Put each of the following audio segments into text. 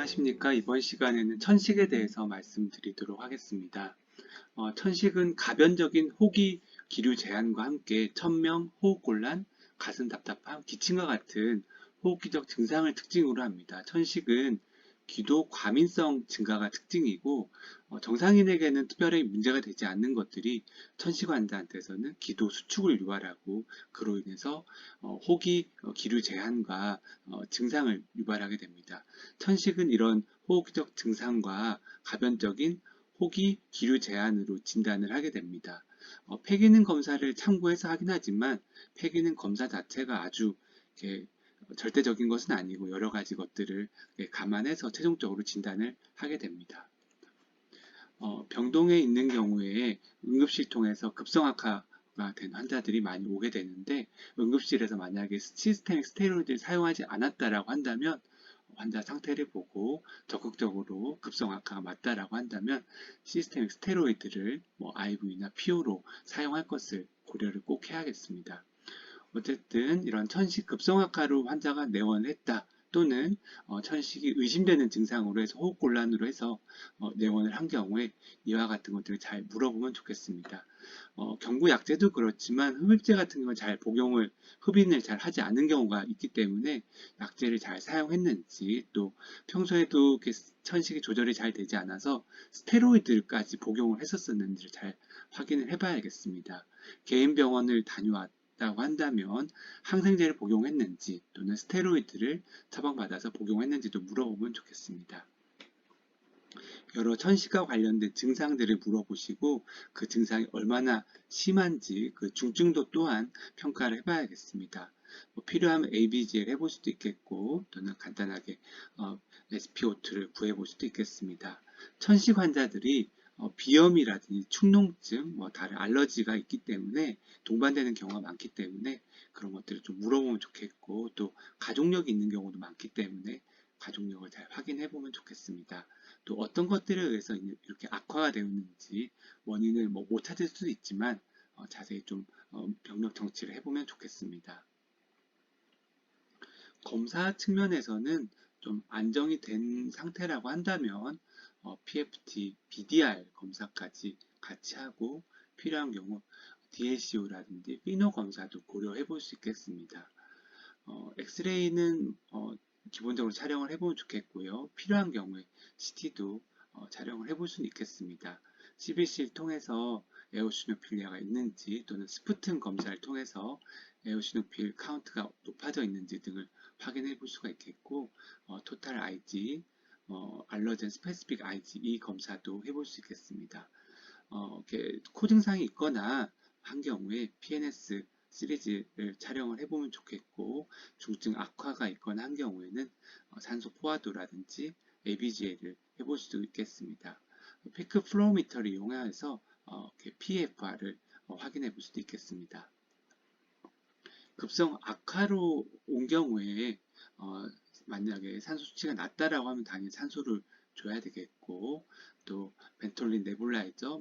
안녕하십니까. 이번 시간에는 천식에 대해서 말씀드리도록 하겠습니다. 천식은 가변적인 호기, 기류 제한과 함께 천명, 호흡곤란, 가슴 답답함, 기침과 같은 호흡기적 증상을 특징으로 합니다. 천식은 기도 과민성 증가가 특징이고 정상인에게는 특별히 문제가 되지 않는 것들이 천식 환자한테서는 기도 수축을 유발하고 그로 인해서 호기, 기류 제한과 증상을 유발하게 됩니다. 천식은 이런 호흡기적 증상과 가변적인 호기, 기류 제한으로 진단을 하게 됩니다. 폐기능 검사를 참고해서 하긴 하지만 폐기능 검사 자체가 아주 절대적인 것은 아니고 여러 가지 것들을 감안해서 최종적으로 진단을 하게 됩니다. 병동에 있는 경우에 응급실 통해서 급성악화가 된 환자들이 많이 오게 되는데 응급실에서 만약에 시스템 스테로이드를 사용하지 않았다라고 한다면 환자 상태를 보고 적극적으로 급성악화가 맞다라고 한다면 시스템 스테로이드를 IV나 PO로 사용할 것을 고려를 꼭 해야겠습니다. 어쨌든 이런 천식 급성악화로 환자가 내원했다 또는 천식이 의심되는 증상으로 해서 호흡곤란으로 해서 내원을 한 경우에 이와 같은 것들을 잘 물어보면 좋겠습니다. 경구약제도 그렇지만 흡입제 같은 경우는 잘 복용을 흡인을 잘 하지 않는 경우가 있기 때문에 약제를 잘 사용했는지 또 평소에도 천식이 조절이 잘 되지 않아서 스테로이드까지 복용을 했었는지를 잘 확인을 해봐야겠습니다. 개인 병원을 다녀왔다고 한다면 항생제를 복용했는지 또는 스테로이드를 처방받아서 복용했는지도 물어보면 좋겠습니다. 여러 천식과 관련된 증상들을 물어보시고 그 증상이 얼마나 심한지 그 중증도 또한 평가를 해봐야겠습니다. 필요하면 ABG를 해볼 수도 있겠고 또는 간단하게 SpO2를 구해볼 수도 있겠습니다. 천식 환자들이 비염이라든지 축농증, 다른 알러지가 있기 때문에 동반되는 경우가 많기 때문에 그런 것들을 좀 물어보면 좋겠고 또 가족력이 있는 경우도 많기 때문에 가족력을 잘 확인해 보면 좋겠습니다. 또 어떤 것들에 의해서 이렇게 악화가 되었는지 원인을 못 찾을 수도 있지만 자세히 좀 병력 정치를 해보면 좋겠습니다. 검사 측면에서는 좀 안정이 된 상태라고 한다면 PFT, BDR 검사까지 같이 하고 필요한 경우 DLCO라든지 피노 검사도 고려해 볼 수 있겠습니다. 엑스레이는 기본적으로 촬영을 해보면 좋겠고요. 필요한 경우에 CT도 촬영을 해볼 수는 있겠습니다. CBC를 통해서 에오시노필리아가 있는지 또는 스푸튼 검사를 통해서 에오시노필 카운트가 높아져 있는지 등을 확인해 볼 수가 있겠고 토탈 IG, 알러젠 스페시픽 IgE 검사도 해볼 수 있겠습니다. 코 증상이 있거나 한 경우에 PNS 시리즈를 촬영을 해보면 좋겠고 중증 악화가 있거나 한 경우에는 산소 포화도라든지 ABGA를 해볼 수도 있겠습니다. 피크 플로우미터를 이용해서 PFR을 확인해 볼 수도 있겠습니다. 급성 악화로 온 경우에 만약에 산소 수치가 낮다라고 하면 당연히 산소를 줘야 되겠고 또 벤톨린 네불라이저,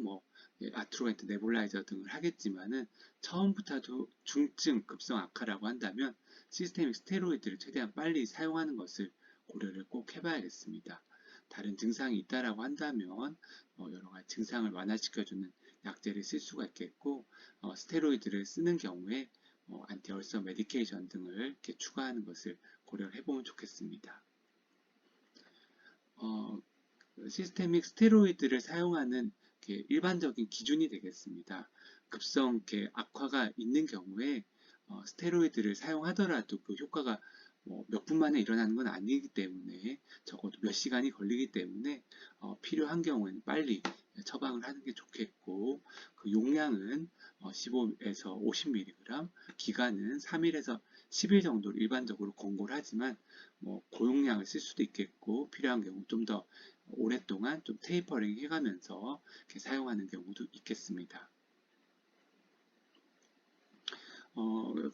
아트로겐트 네불라이저 등을 하겠지만은 처음부터도 중증 급성 악화라고 한다면 시스테믹 스테로이드를 최대한 빨리 사용하는 것을 고려를 꼭 해봐야겠습니다. 다른 증상이 있다라고 한다면 여러 가지 증상을 완화시켜주는 약제를 쓸 수가 있겠고 스테로이드를 쓰는 경우에 안티얼서 메디케이션 등을 이렇게 추가하는 것을 고려를 해보면 좋겠습니다. 시스테믹 스테로이드를 사용하는 일반적인 기준이 되겠습니다. 급성 악화가 있는 경우에 스테로이드를 사용하더라도 그 효과가 몇 분 만에 일어나는 건 아니기 때문에 적어도 몇 시간이 걸리기 때문에 필요한 경우에는 빨리 처방을 하는 게 좋겠고 그 용량은 15에서 50mg, 기간은 3일에서 10일 정도로 일반적으로 권고를 하지만 고용량을 쓸 수도 있겠고 필요한 경우 좀 더 오랫동안 좀 테이퍼링 해가면서 이렇게 사용하는 경우도 있겠습니다.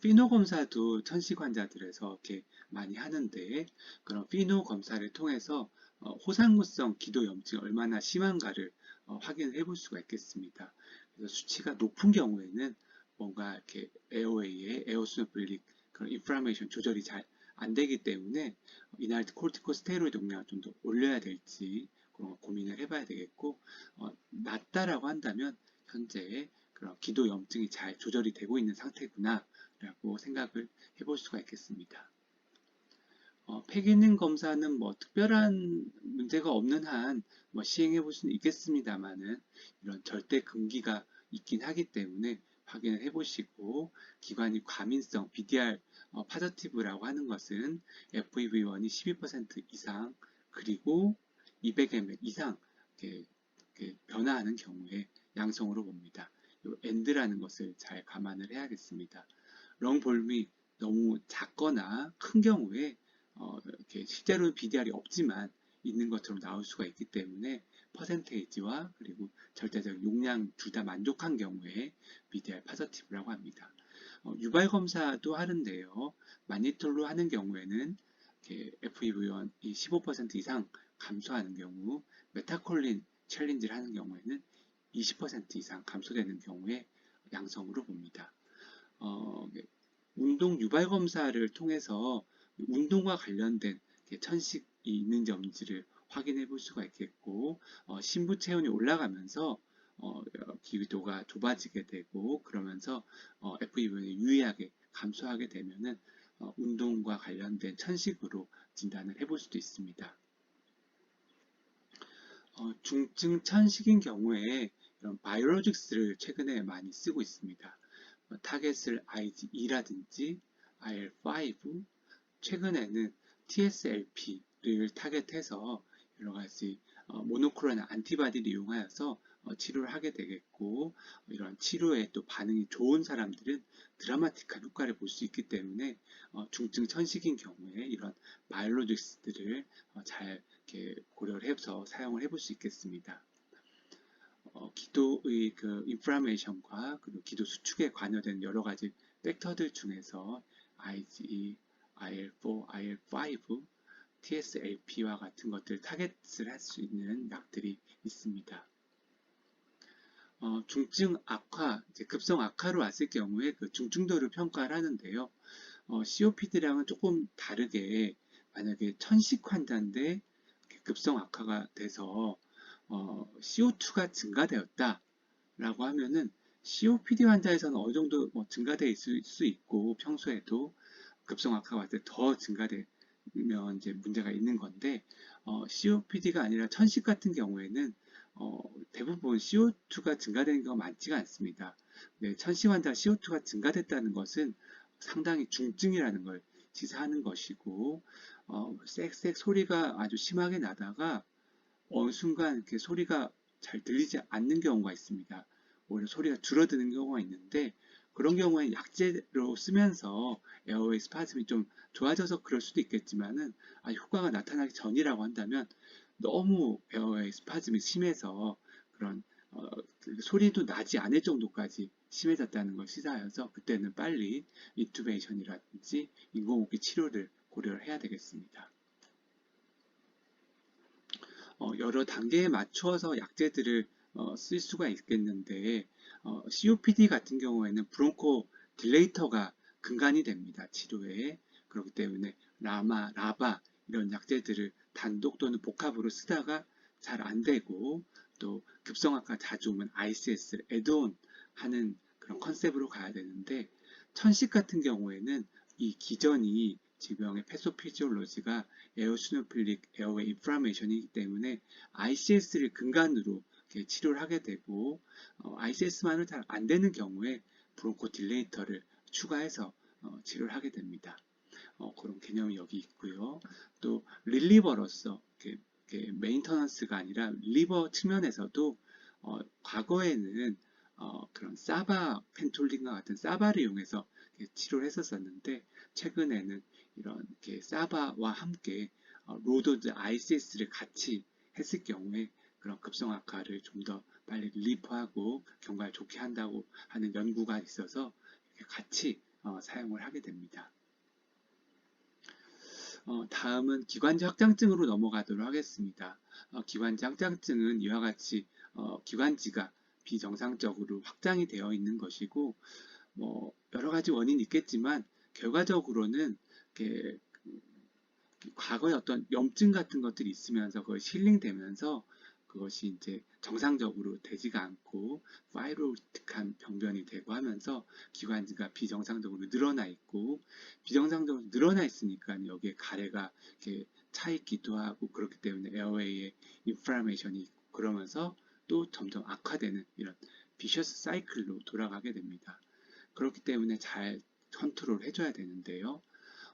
피노 검사도 천식 환자들에서 이렇게 많이 하는데 그런 피노 검사를 통해서 호상무성 기도 염증이 얼마나 심한가를 확인해 볼 수가 있겠습니다. 그래서 수치가 높은 경우에는 뭔가 이렇게 에어웨이의 에오스노필릭 그런 인플라메이션 조절이 잘 안 되기 때문에 이날 코르티코스테로이드 용량을 좀 더 올려야 될지 그런 거 고민을 해봐야 되겠고, 낮다라고 한다면 현재 그런 기도 염증이 잘 조절이 되고 있는 상태구나 라고 생각을 해볼 수가 있겠습니다. 폐기능 검사는 뭐 특별한 문제가 없는 한 뭐 시행해 볼 수는 있겠습니다만은 이런 절대 금기가 있긴 하기 때문에 확인을 해 보시고, 기관이 과민성 BDR 파저티브라고 하는 것은 FEV1이 12% 이상 그리고 200ml 이상 이렇게 변화하는 경우에 양성으로 봅니다. 이 AND라는 것을 잘 감안을 해야겠습니다. 렁 볼륨이 너무 작거나 큰 경우에 이렇게 실제로는 BDR이 없지만 있는 것처럼 나올 수가 있기 때문에 퍼센테이지와 그리고 절대적 용량 둘 다 만족한 경우에 BDR 파저티브라고 합니다. 유발 검사도 하는데요. 마니톨로 하는 경우에는 FEV1이 15% 이상 감소하는 경우, 메타콜린 챌린지를 하는 경우에는 20% 이상 감소되는 경우에 양성으로 봅니다. 운동 유발 검사를 통해서 운동과 관련된 천식이 있는지 없는지를 확인해 볼 수가 있겠고, 심부 체온이 올라가면서 기도가 좁아지게 되고 그러면서 FEV가 유의하게 감소하게 되면은 운동과 관련된 천식으로 진단을 해볼 수도 있습니다. 중증 천식인 경우에 이런 바이오로직스를 최근에 많이 쓰고 있습니다. 타겟을 IgE라든지 IL5, 최근에는 TSLP를 타겟해서 여러 가지 모노클로널 안티바디를 이용하여서 치료를 하게 되겠고, 이런 치료에 또 반응이 좋은 사람들은 드라마틱한 효과를 볼 수 있기 때문에 중증 천식인 경우에 이런 바이오로직스들을 잘 이렇게 고려를 해서 사용을 해볼 수 있겠습니다. 기도의 그 인플라메이션과 그리고 기도 수축에 관여된 여러 가지 팩터들 중에서 IgE, IL4, IL5, TSLP와 같은 것들 타겟을 할 수 있는 약들이 있습니다. 중증 악화, 급성 악화로 왔을 경우에 그 중증도를 평가를 하는데요. COPD랑은 조금 다르게 만약에 천식 환자인데 급성 악화가 돼서 CO2가 증가되었다 라고 하면은 COPD 환자에서는 어느 정도 증가되어 있을 수 있고, 평소에도 급성 악화가 왔을 때 더 증가되면 이제 문제가 있는 건데, COPD가 아니라 천식 같은 경우에는 대부분 CO2가 증가되는 경우가 많지가 않습니다. 네, 천식 환자 CO2가 증가됐다는 것은 상당히 중증이라는 걸 지사하는 것이고, 쌕쌕 소리가 아주 심하게 나다가 어느 순간 이렇게 소리가 잘 들리지 않는 경우가 있습니다. 오히려 소리가 줄어드는 경우가 있는데, 그런 경우에 약제로 쓰면서 에어웨이 스파즘이 좀 좋아져서 그럴 수도 있겠지만은, 효과가 나타나기 전이라고 한다면 너무 에어웨이 스파즘이 심해서 그런 소리도 나지 않을 정도까지 심해졌다는 걸 시사하여서 그때는 빨리 인투베이션이라든지 인공호흡기 치료를 고려를 해야 되겠습니다. 여러 단계에 맞추어서 약제들을 쓸 수가 있겠는데, COPD 같은 경우에는 브론코 딜레이터가 근간이 됩니다. 치료에. 그렇기 때문에 라바 이런 약제들을 단독 또는 복합으로 쓰다가 잘 안 되고, 또 급성악화 자주 오면 ICS, 애드온 하는 그런 컨셉으로 가야 되는데, 천식 같은 경우에는 이 기전이 질병의 패소피지올로지가 에오시노필릭 에어웨이 인플라메이션이기 때문에 ICS를 근간으로 치료를 하게 되고, ICS만으로 잘 안 되는 경우에 브론코딜레이터를 추가해서 치료를 하게 됩니다. 그런 개념이 여기 있고요. 또 릴리버로서 메인터넌스가 아니라 릴리버 측면에서도 과거에는 그런 사바 펜톨린과 같은 사바를 이용해서 치료를 했었었는데, 최근에는 이런 사바와 함께 로도즈 ICS를 같이 했을 경우에 그런 급성 악화를 좀 더 빨리 릴리프하고 경과를 좋게 한다고 하는 연구가 있어서 같이 사용을 하게 됩니다. 다음은 기관지 확장증으로 넘어가도록 하겠습니다. 기관지 확장증은 이와 같이 기관지가 비정상적으로 확장이 되어 있는 것이고, 여러 가지 원인이 있겠지만 결과적으로는 과거에 어떤 염증 같은 것들이 있으면서 그걸 힐링되면서 그것이 이제 정상적으로 되지가 않고 파이브로틱한 병변이 되고 하면서 기관지가 비정상적으로 늘어나 있고, 비정상적으로 늘어나 있으니까 여기에 가래가 이렇게 차 있기도 하고, 그렇기 때문에 에어웨이에 인플라메이션이 있고, 그러면서 또 점점 악화되는 이런 비셔스 사이클로 돌아가게 됩니다. 그렇기 때문에 잘 컨트롤 해줘야 되는데요.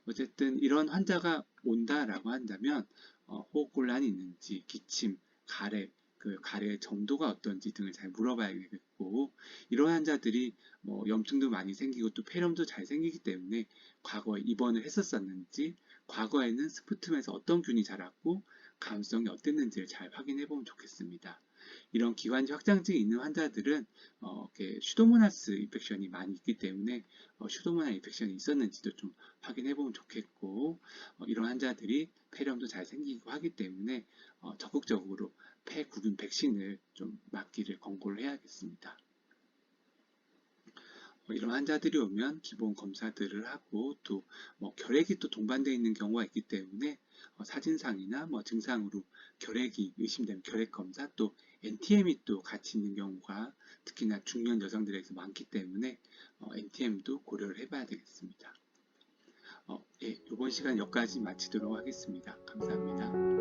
어쨌든 이런 환자가 온다라고 한다면 호흡곤란이 있는지, 기침, 가래, 그 가래의 정도가 어떤지 등을 잘 물어봐야겠고, 이런 환자들이 뭐 염증도 많이 생기고 또 폐렴도 잘 생기기 때문에 과거에 입원을 했었었는지, 과거에는 스푸툼에서 어떤 균이 자랐고 감수성이 어땠는지를 잘 확인해 보면 좋겠습니다. 이런 기관지 확장증이 있는 환자들은 슈도모나스 인펙션이 많이 있기 때문에 슈도모나 인펙션이 있었는지도 좀 확인해 보면 좋겠고, 이런 환자들이 폐렴도 잘 생기고 하기 때문에 적극적으로 폐구균 백신을 좀 맞기를 권고를 해야겠습니다. 이런 환자들이 오면 기본 검사들을 하고 또 결핵이 또 동반되어 있는 경우가 있기 때문에 사진상이나 증상으로 결핵이 의심되면 결핵 검사, 또 NTM이 또 같이 있는 경우가 특히나 중년 여성들에게서 많기 때문에 NTM도 고려를 해봐야 되겠습니다. 예, 이번 시간 여기까지 마치도록 하겠습니다. 감사합니다.